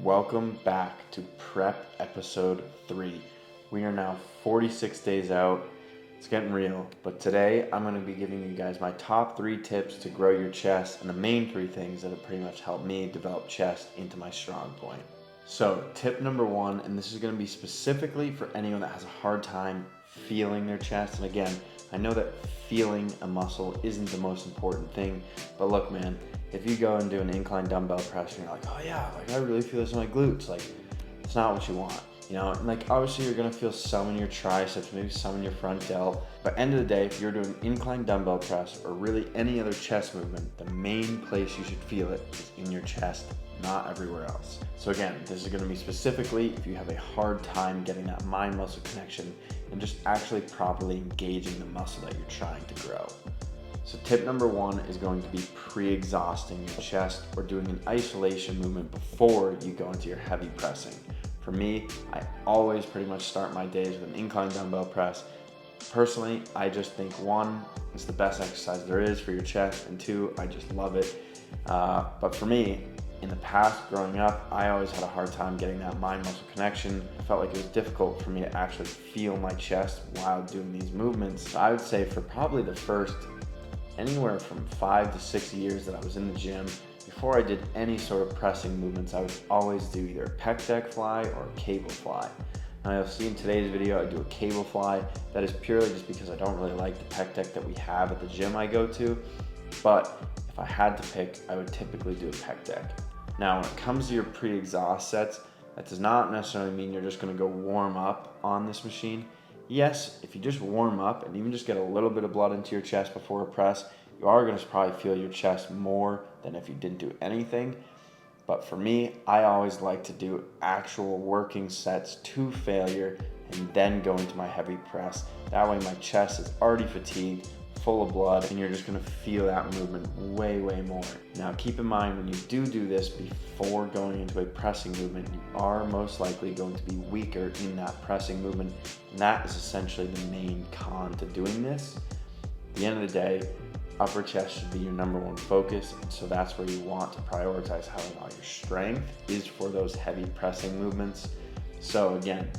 Welcome back to Prep Episode 3. We are now 46 days out. It's getting real, but today I'm going to be giving you guys my top 3 tips to grow your chest and the main 3 things that have pretty much helped me develop chest into my strong point. So tip number 1, and this is going to be specifically for anyone that has a hard time feeling their chest. And again, I know that feeling a muscle isn't the most important thing, but look, man, if you go and do an incline dumbbell press and you're like, oh yeah, like I really feel this in my glutes, like it's not what you want, you know? And like obviously you're gonna feel some in your triceps, maybe some in your front delt, but end of the day, if you're doing incline dumbbell press or really any other chest movement, the main place you should feel it is in your chest, not everywhere else. So again, this is gonna be specifically if you have a hard time getting that mind muscle connection and just actually properly engaging the muscle that you're trying to grow. So tip number 1 is going to be pre-exhausting your chest or doing an isolation movement before you go into your heavy pressing. For me, I always pretty much start my days with an incline dumbbell press. Personally, I just think 1, it's the best exercise there is for your chest, and 2, I just love it. But for me, in the past, growing up, I always had a hard time getting that mind-muscle connection. I felt like it was difficult for me to actually feel my chest while doing these movements. So I would say for probably the first anywhere from 5 to 6 years that I was in the gym, before I did any sort of pressing movements, I would always do either a pec deck fly or a cable fly. Now you'll see in today's video, I do a cable fly. That is purely just because I don't really like the pec deck that we have at the gym I go to. But if I had to pick, I would typically do a pec deck. Now, when it comes to your pre-exhaust sets, that does not necessarily mean you're just gonna go warm up on this machine. Yes, if you just warm up and even just get a little bit of blood into your chest before a press, you are going to probably feel your chest more than if you didn't do anything. But for me, I always like to do actual working sets to failure and then go into my heavy press. That way my chest is already fatigued, full of blood, and you're just going to feel that movement way more. Now keep in mind, when you do this before going into a pressing movement, you are most likely going to be weaker in that pressing movement, and that is essentially the main con to doing this. At the end of the day, upper chest should be your number 1 focus, and so that's where you want to prioritize having all your strength is for those heavy pressing movements. So again,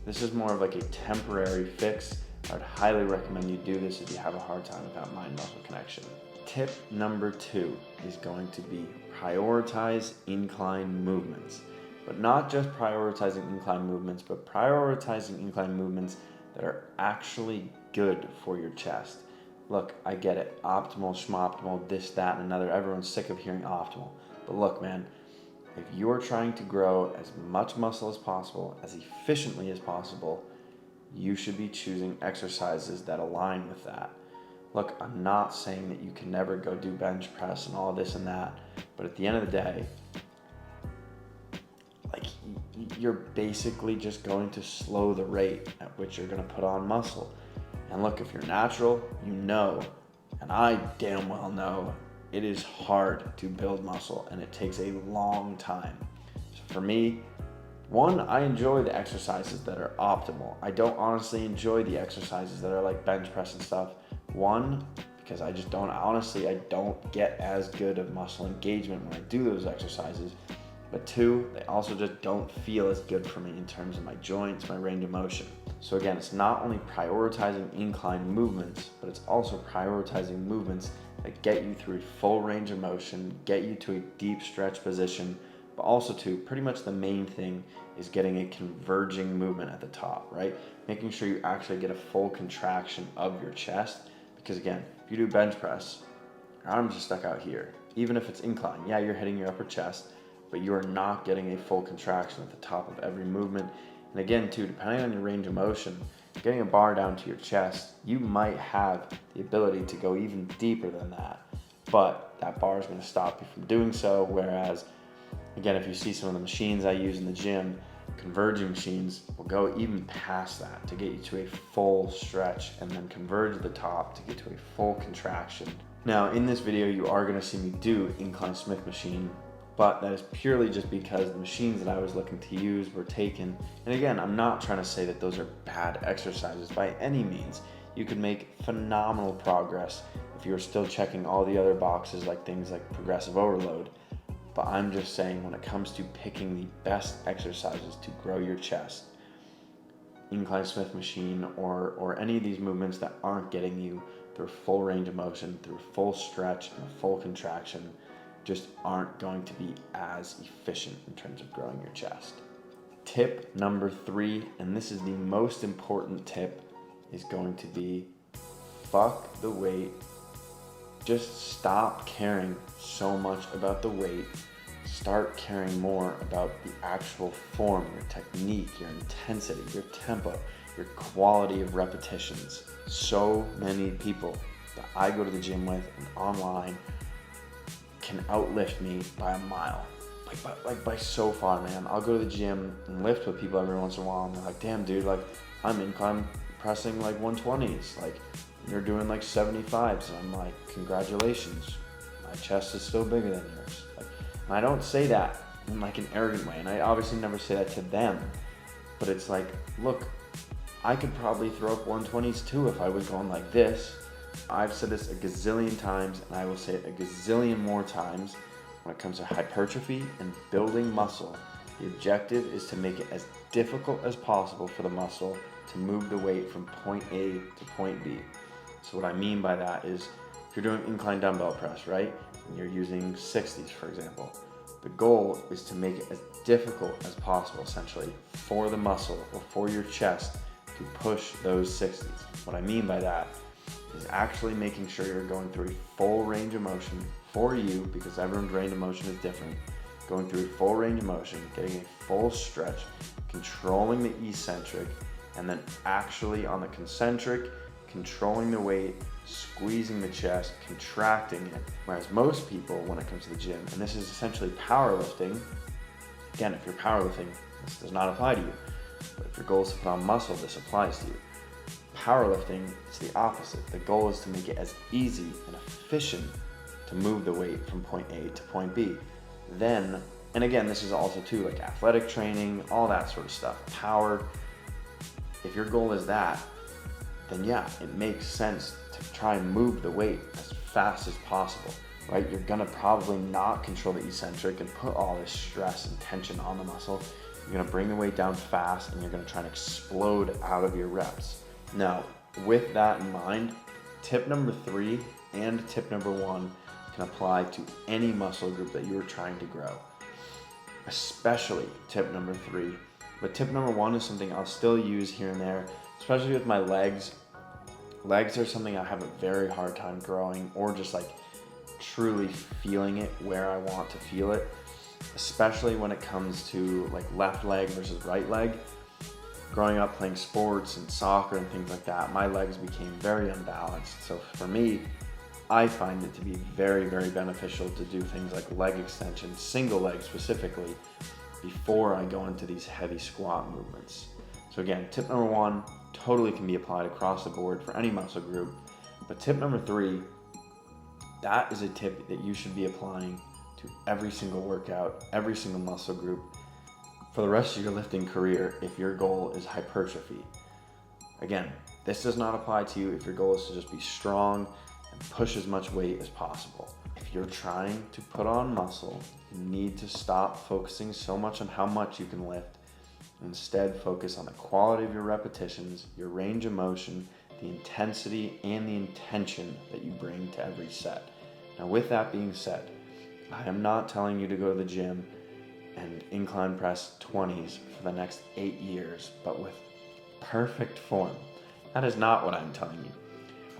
this is more of like a temporary fix. I'd highly recommend you do this if you have a hard time with that mind-muscle connection. Tip number 2 is going to be prioritize incline movements. But not just prioritizing incline movements, but prioritizing incline movements that are actually good for your chest. Look, I get it. Optimal, schmoptimal, this, that, and another. Everyone's sick of hearing optimal. But look, man, if you're trying to grow as much muscle as possible, as efficiently as possible, you should be choosing exercises that align with that. Look, I'm not saying that you can never go do bench press and all this and that, but at the end of the day, like you're basically just going to slow the rate at which you're going to put on muscle. And look, if you're natural, you know, and I damn well know, it is hard to build muscle and it takes a long time. So for me, 1, I enjoy the exercises that are optimal. I don't honestly enjoy the exercises that are like bench press and stuff. 1, because I don't get as good of muscle engagement when I do those exercises. But 2, they also just don't feel as good for me in terms of my joints, my range of motion. So again, it's not only prioritizing incline movements, but it's also prioritizing movements that get you through a full range of motion, get you to a deep stretch position, but also too, pretty much the main thing is getting a converging movement at the top, right? Making sure you actually get a full contraction of your chest, because again, if you do bench press, your arms are stuck out here. Even if it's incline, yeah, you're hitting your upper chest, but you are not getting a full contraction at the top of every movement. And again too, depending on your range of motion, getting a bar down to your chest, you might have the ability to go even deeper than that, but that bar is going to stop you from doing so. Whereas again, if you see some of the machines I use in the gym, converging machines will go even past that to get you to a full stretch and then converge at the top to get to a full contraction. Now in this video, you are going to see me do incline Smith machine, but that is purely just because the machines that I was looking to use were taken. And again, I'm not trying to say that those are bad exercises by any means. You could make phenomenal progress if you're still checking all the other boxes, like things like progressive overload. but I'm just saying when it comes to picking the best exercises to grow your chest, Incline Smith machine or any of these movements that aren't getting you through full range of motion, through full stretch and full contraction, just aren't going to be as efficient in terms of growing your chest. Tip number 3, and this is the most important tip, is going to be fuck the weight. Just stop caring so much about the weight. Start caring more about the actual form, your technique, your intensity, your tempo, your quality of repetitions. So many people that I go to the gym with and online can outlift me by a mile. By so far, man. I'll go to the gym and lift with people every once in a while, and they're like, damn, dude, like, I'm incline pressing like 120s. Like, you're doing like 75s. And I'm like, congratulations. My chest is still bigger than yours. Like, and I don't say that in like an arrogant way, and I obviously never say that to them. But it's like, look, I could probably throw up 120s too if I was going like this. I've said this a gazillion times, and I will say it a gazillion more times. When it comes to hypertrophy and building muscle, the objective is to make it as difficult as possible for the muscle to move the weight from point A to point B. So what I mean by that is, if you're doing incline dumbbell press, right, and you're using 60s, for example, the goal is to make it as difficult as possible, essentially, for the muscle or for your chest to push those 60s. What I mean by that is actually making sure you're going through a full range of motion for you, because everyone's range of motion is different. Going through a full range of motion, getting a full stretch, controlling the eccentric, and then actually on the concentric, controlling the weight, squeezing the chest, contracting it. Whereas most people, when it comes to the gym, and this is essentially powerlifting, again, if you're powerlifting, this does not apply to you. But if your goal is to put on muscle, this applies to you. Powerlifting is the opposite. The goal is to make it as easy and efficient to move the weight from point A to point B. Then, and again, this is also too like athletic training, all that sort of stuff, power. If your goal is that, then yeah, it makes sense to try and move the weight as fast as possible, right? You're gonna probably not control the eccentric and put all this stress and tension on the muscle. You're gonna bring the weight down fast, and you're gonna try and explode out of your reps. Now, with that in mind, tip number 3 and tip number 1 can apply to any muscle group that you're trying to grow, especially tip number 3. But tip number 1 is something I'll still use here and there, especially with my legs. Legs are something I have a very hard time growing, or just like truly feeling it where I want to feel it, especially when it comes to like left leg versus right leg. Growing up playing sports and soccer and things like that, my legs became very unbalanced. So for me, I find it to be very, very beneficial to do things like leg extensions, single leg specifically, before I go into these heavy squat movements. So again, tip number 1 totally can be applied across the board for any muscle group. But tip number 3, that is a tip that you should be applying to every single workout, every single muscle group for the rest of your lifting career if your goal is hypertrophy. Again, this does not apply to you if your goal is to just be strong and push as much weight as possible. If you're trying to put on muscle, you need to stop focusing so much on how much you can lift. Instead, focus on the quality of your repetitions, your range of motion, the intensity, and the intention that you bring to every set. Now, with that being said, I am not telling you to go to the gym and incline press 20s for the next 8 years, but with perfect form. That is not what I'm telling you.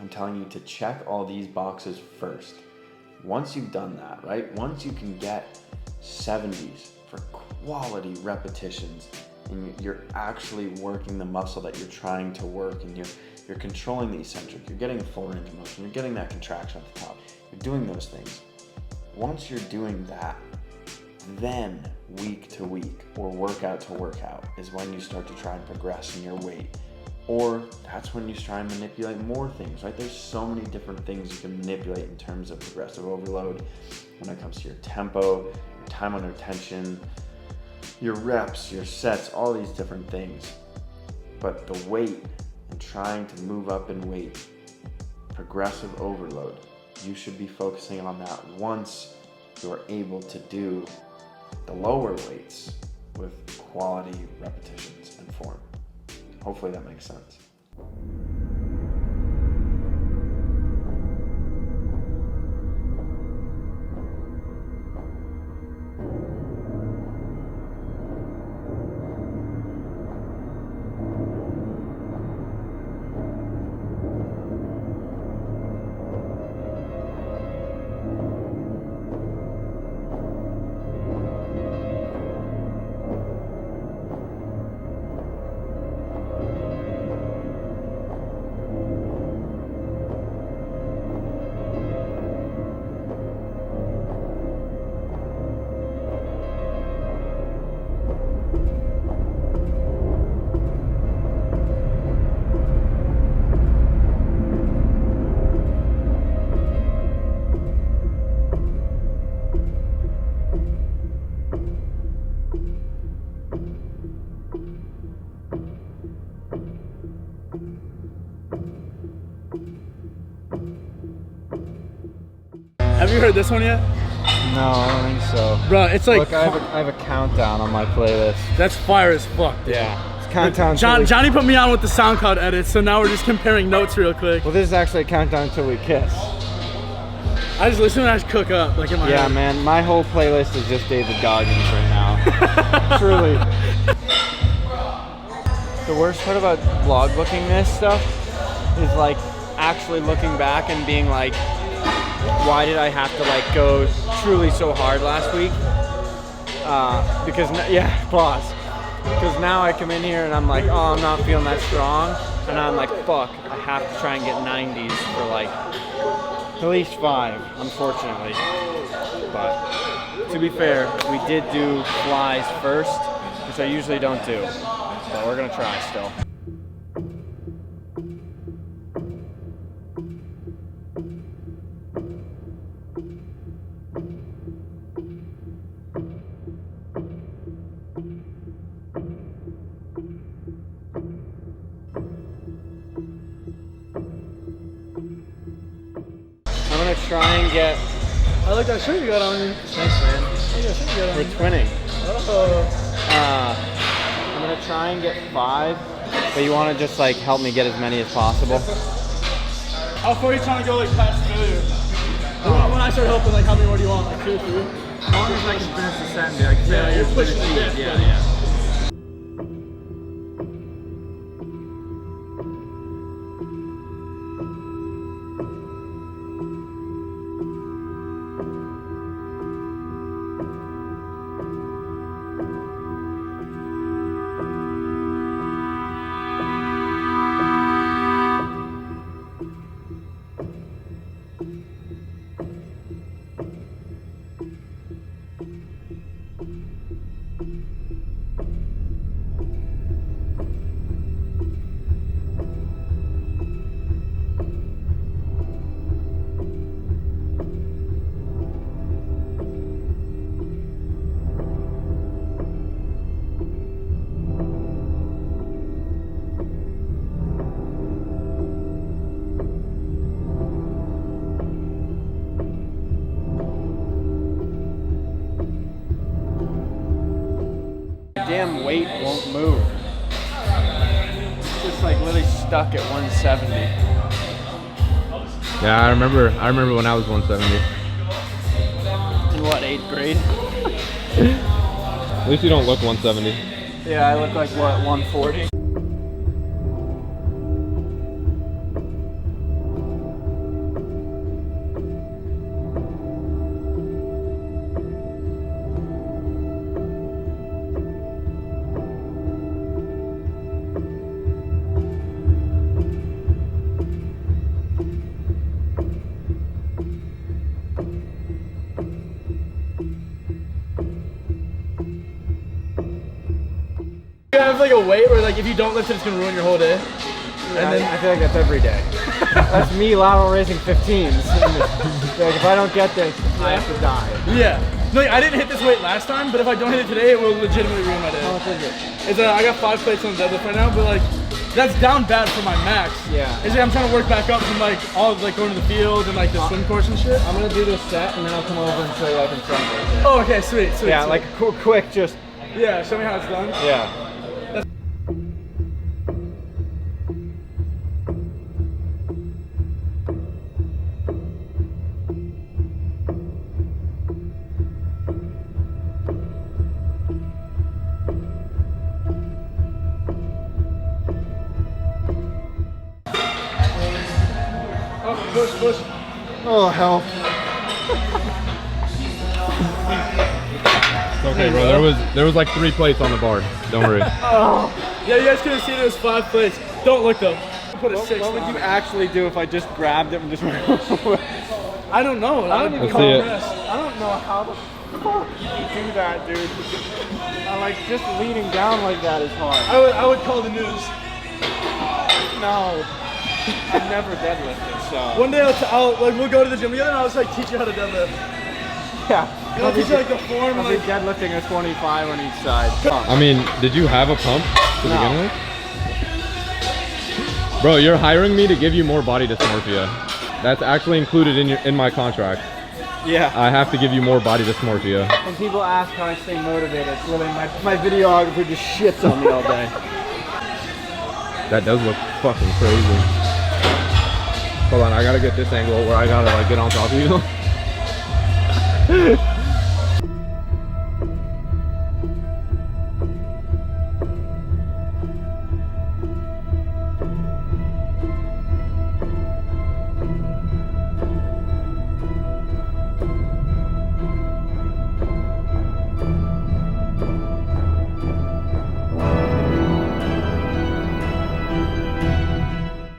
I'm telling you to check all these boxes first. Once you've done that, right? Once you can get 70s for quality repetitions, and you're actually working the muscle that you're trying to work, and you're controlling the eccentric, you're getting a full range of motion, you're getting that contraction at the top, you're doing those things. Once you're doing that, then week to week or workout to workout is when you start to try and progress in your weight. Or that's when you try and manipulate more things, right? There's so many different things you can manipulate in terms of progressive overload when it comes to your tempo, your time under tension, your reps, your sets, all these different things. But the weight and trying to move up in weight, progressive overload, you should be focusing on that once you are able to do the lower weights with quality repetitions and form. Hopefully that makes sense. Have you heard this one yet? No, I don't think so. Bro, it's like... Look, I have a countdown on my playlist. That's fire as fuck, dude. Yeah. It's countdown Johnny put me on with the SoundCloud edits, so now we're just comparing notes real quick. Well, this is actually a countdown until we kiss. I just listen when I just cook up, like in my head. Man, my whole playlist is just David Goggins right now. Truly. The worst part about logbooking this stuff is like actually looking back and being like, why did I have to like go truly so hard last week? Because now I come in here and I'm like, oh, I'm not feeling that strong, and I'm like, fuck, I have to try and get 90s for like at least 5, unfortunately. But to be fair, we did do flies first, which I usually don't do, but we're gonna try still. I'm gonna try and get... I like that shirt you got on you. Thanks, man. I like that shirt you got on. We're twinning. Oh. I'm gonna try and get 5, but you wanna just like help me get as many as possible? How far are you trying to go like past failure? When I start helping, like how many more do you want? Like 2 or 3? As long as I can finish the set and be like, yeah, you're pushing it. Yeah. Damn weight won't move. It's just like literally stuck at 170. Yeah, I remember when I was 170. In what, 8th grade? At least you don't look 170. Yeah, I look like what, 140? You have like a weight where like if you don't lift it, it's gonna ruin your whole day. Yeah, and then I feel like that's every day. That's me lateral raising 15s. Like if I don't get this, I have to die. Yeah. No, like, I didn't hit this weight last time, but if I don't hit it today, it will legitimately ruin my day. How much is it? It's I got 5 plates on the deadlift right now, but like That's down bad for my max. Yeah. It's like I'm trying to work back up from like all of like going to the field and like the swim course and shit. I'm gonna do this set and then I'll come over and show you like in front of it. Oh, okay, sweet. Yeah, sweet. like quick, just. Yeah, show me how it's done. Yeah. Oh, push. Oh, hell. It's okay, bro. There was like 3 plates on the bar. Don't worry. Oh. Yeah, you guys could have seen it was 5 plates. Don't look though. Put a 6 What would on you it. actually do if I just grabbed it and just went over? I don't know. I don't even Let's call see it it. rest. I don't know how the fuck you do that, dude. Like, just leaning down like that is hard. I would call the news. No. I've never deadlifted, so. One day we'll go to the gym together and I'll just like teach you how to deadlift. Yeah. You know, teach you like the form I'll and be like. deadlifting a 25 on each side. I mean, did you have a pump to No. begin with? Bro, you're hiring me to give you more body dysmorphia. That's actually included in my contract. Yeah. I have to give you more body dysmorphia. When people ask how I stay motivated, it's literally my videographer just shits on me all day. That does look fucking crazy. Hold on, I gotta get this angle where I gotta like get on top of you.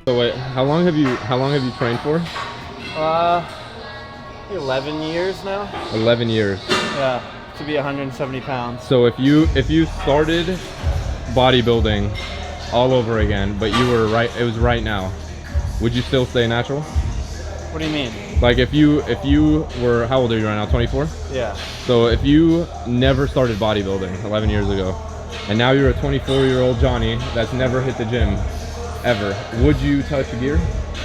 So wait, how long have you trained for? 11 years now. 11 years. Yeah. To be 170 pounds. So if you started bodybuilding all over again, but you were it was right now, would you still stay natural? What do you mean? Like if you were, how old are you right now? 24? Yeah. So if you never started bodybuilding 11 years ago, and now you're a 24-year-old Johnny that's never hit the gym ever, would you touch gear?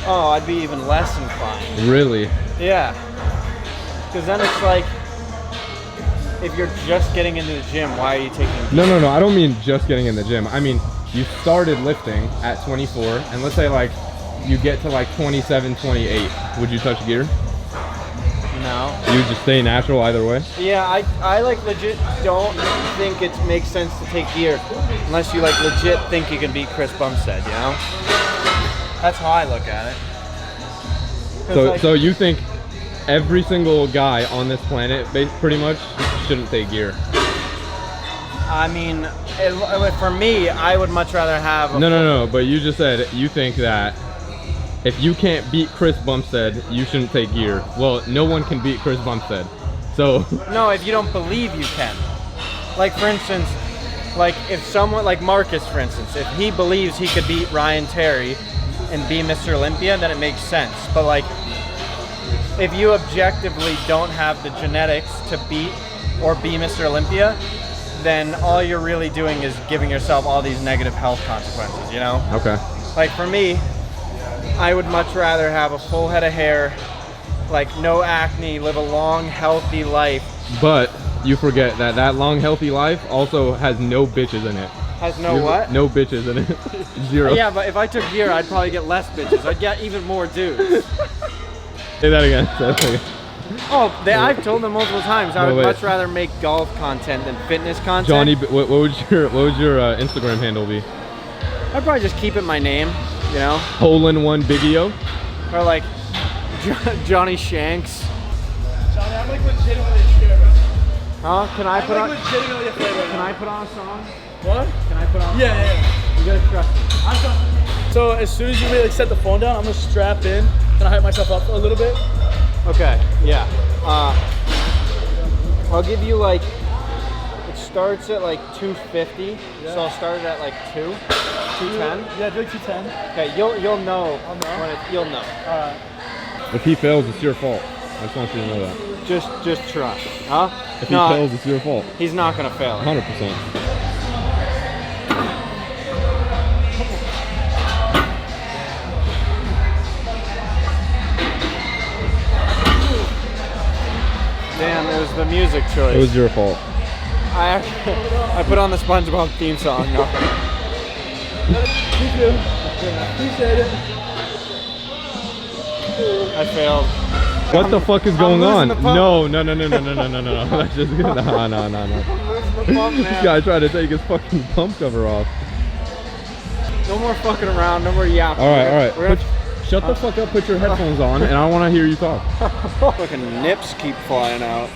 Oh, I'd be even less inclined. Really? Yeah. Because then it's like, if you're just getting into the gym, why are you taking gear? No. I don't mean just getting in the gym. I mean, you started lifting at 24, and let's say like you get to like 27, 28. Would you touch gear? No. You would just stay natural either way? Yeah, I like legit don't think it makes sense to take gear unless you like legit think you can beat Chris Bumstead, you know? That's how I look at it. 'Cause, So, like, so you think every single guy on this planet pretty much shouldn't take gear? I mean, for me, I would much rather have a No, but you just said you think that if you can't beat Chris Bumstead, you shouldn't take gear. Well, no one can beat Chris Bumstead. So No, if you don't believe you can. Like, for instance, like if someone, like Marcus, for instance, if he believes he could beat Ryan Terry and be Mr. Olympia, then it makes sense. But like, if you objectively don't have the genetics to beat or be Mr. Olympia, then all you're really doing is giving yourself all these negative health consequences, you know? okay. Like for me, I would much rather have a full head of hair, like no acne, live a long, healthy life. But you forget that that long, healthy life also has no bitches in it. Has no what? No bitches in it. Zero. Yeah, but if I took gear, I'd probably get less bitches. I'd get even more dudes. Say that again. Say that again. Oh, I've told them multiple times. I No, would wait. much rather make golf content than fitness content. Johnny, what would your Instagram handle be? I'd probably just keep it my name, you know, Hole-in-one Biggie-O? or like Johnny Shanks. Johnny, I'm like legitimately scared right now. Huh? Can I I'm put like on? legitimately afraid right Can now. I put on a song? What? Can I put on? Yeah. You gotta trust me. So as soon as you really like set the phone down, I'm gonna strap in and hype myself up a little bit. Okay. Yeah. I'll give you like. It starts at like 250, so I'll start it at like 210. Yeah, do like 210. Okay, you'll know. I'll know? When you'll know. Alright. If he fails, it's your fault. I just want you to know that. Just trust. Huh? If he fails, it's your fault. He's not gonna fail. 100%. Damn, it was the music choice. It was your fault. I put on the SpongeBob theme song. No. Me too. Appreciate it. I failed. What the fuck is going on? losing the pump. No. That's just no. I'm losing the pump, This man. guy tried to take his fucking pump cover off. No more fucking around. No more yapping. All right. We're gonna- Shut the fuck up. Put your headphones on, and I want to hear you talk. Fucking nips keep flying out.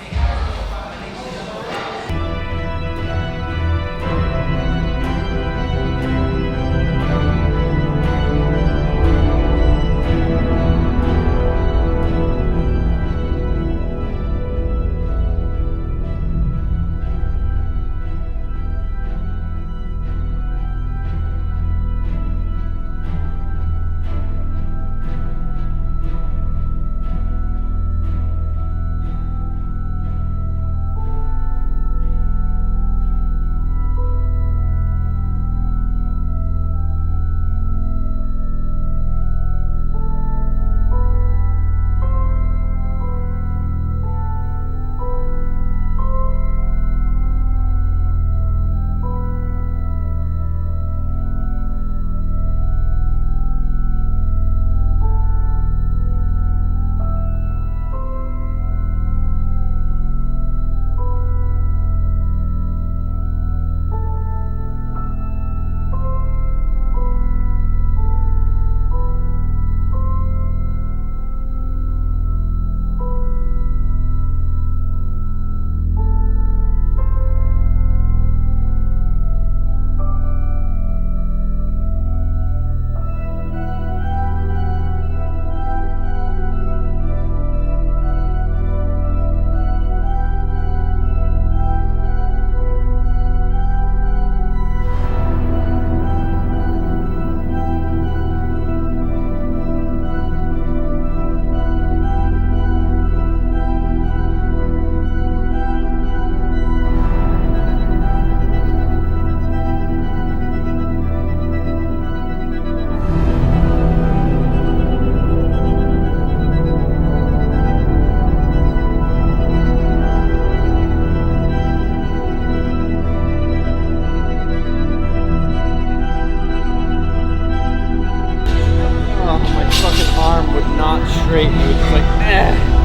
straight and it was just like, eh.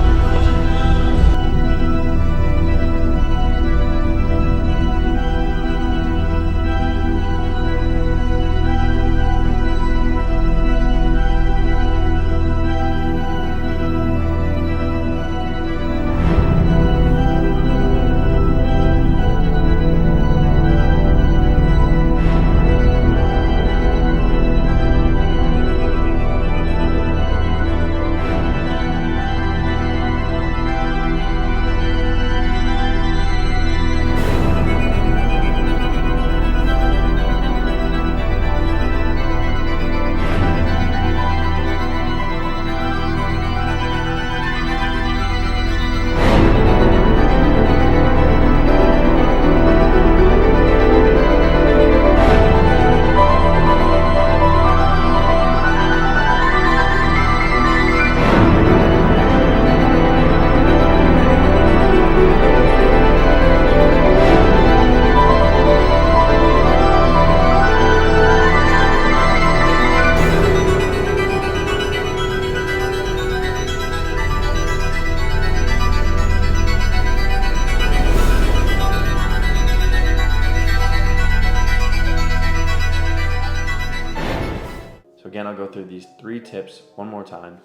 So again, I'll go through these 3 tips one more time.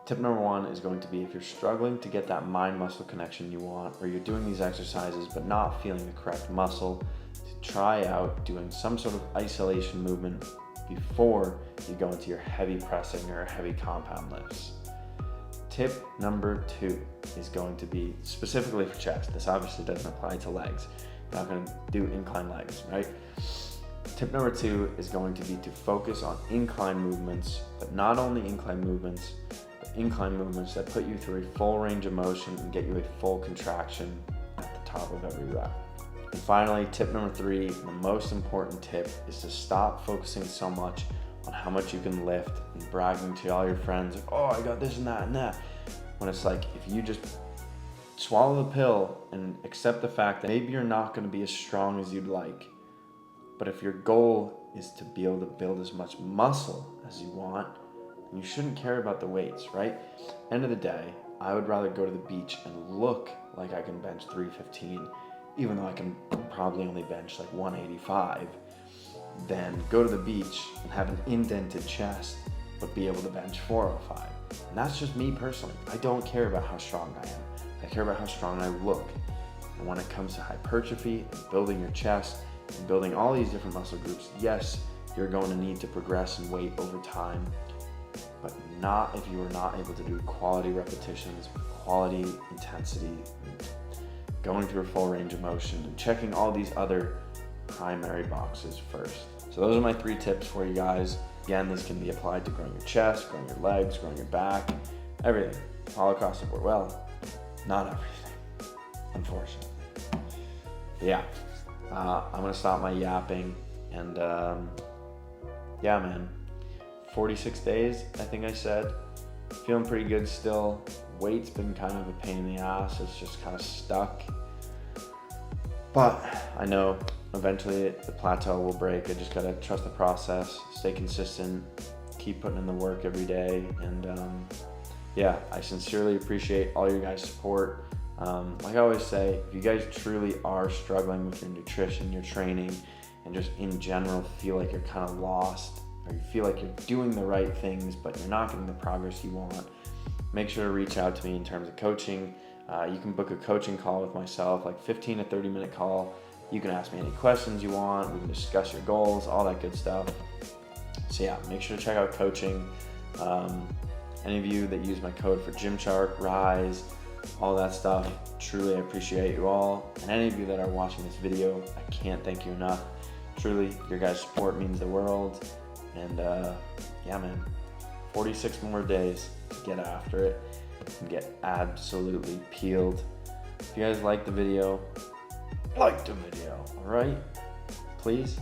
Tip number 1 is going to be if you're struggling to get that mind-muscle connection you want, or you're doing these exercises but not feeling the correct muscle, to try out doing some sort of isolation movement before you go into your heavy pressing or heavy compound lifts. Tip number 2 is going to be specifically for chest. This obviously doesn't apply to legs. You're not going to do incline legs, right? Tip number 2 is going to be to focus on incline movements, but not only incline movements, but incline movements that put you through a full range of motion and get you a full contraction at the top of every rep. And finally, tip number 3, the most important tip, is to stop focusing so much on how much you can lift and bragging to all your friends, like, oh, I got this and that and that. When it's like, if you just swallow the pill and accept the fact that maybe you're not going to be as strong as you'd like. But if your goal is to be able to build as much muscle as you want, then you shouldn't care about the weights, right? End of the day, I would rather go to the beach and look like I can bench 315, even though I can probably only bench like 185, than go to the beach and have an indented chest, but be able to bench 405. And that's just me personally. I don't care about how strong I am. I care about how strong I look. And when it comes to hypertrophy and building your chest and building all these different muscle groups, yes, you're going to need to progress in weight over time, but not if you are not able to do quality repetitions, quality intensity, going through a full range of motion, and checking all these other primary boxes first. So those are my 3 tips for you guys. Again, this can be applied to growing your chest, growing your legs, growing your back, everything, all across the board. Well, not everything, unfortunately. But yeah, I'm gonna stop my yapping, and yeah, man, 46 days, I think I said. Feeling pretty good still. Weight's been kind of a pain in the ass. It's just kind of stuck. But I know eventually the plateau will break. I just gotta trust the process, stay consistent, keep putting in the work every day. And yeah, I sincerely appreciate all your guys' support. Like I always say, if you guys truly are struggling with your nutrition, your training, and just in general feel like you're kind of lost, or you feel like you're doing the right things, but you're not getting the progress you want, make sure to reach out to me in terms of coaching. You can book a coaching call with myself, like 15 to 30 minute call. You can ask me any questions you want. We can discuss your goals, all that good stuff. So yeah, make sure to check out coaching. Any of you that use my code for Gymshark, Rise, all that stuff, truly I appreciate you all. And any of you that are watching this video, I can't thank you enough. Truly, your guys' support means the world. And yeah, man, 46 more days to get after it and get absolutely peeled. If you guys like the video, all right? Please.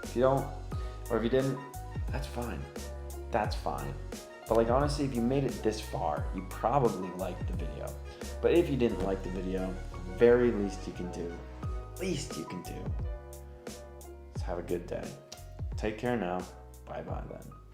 If you don't, or if you didn't, that's fine. That's fine. But like honestly, if you made it this far, you probably liked the video. But if you didn't like the video, very least you can do, let's have a good day. Take care now. Bye-bye then.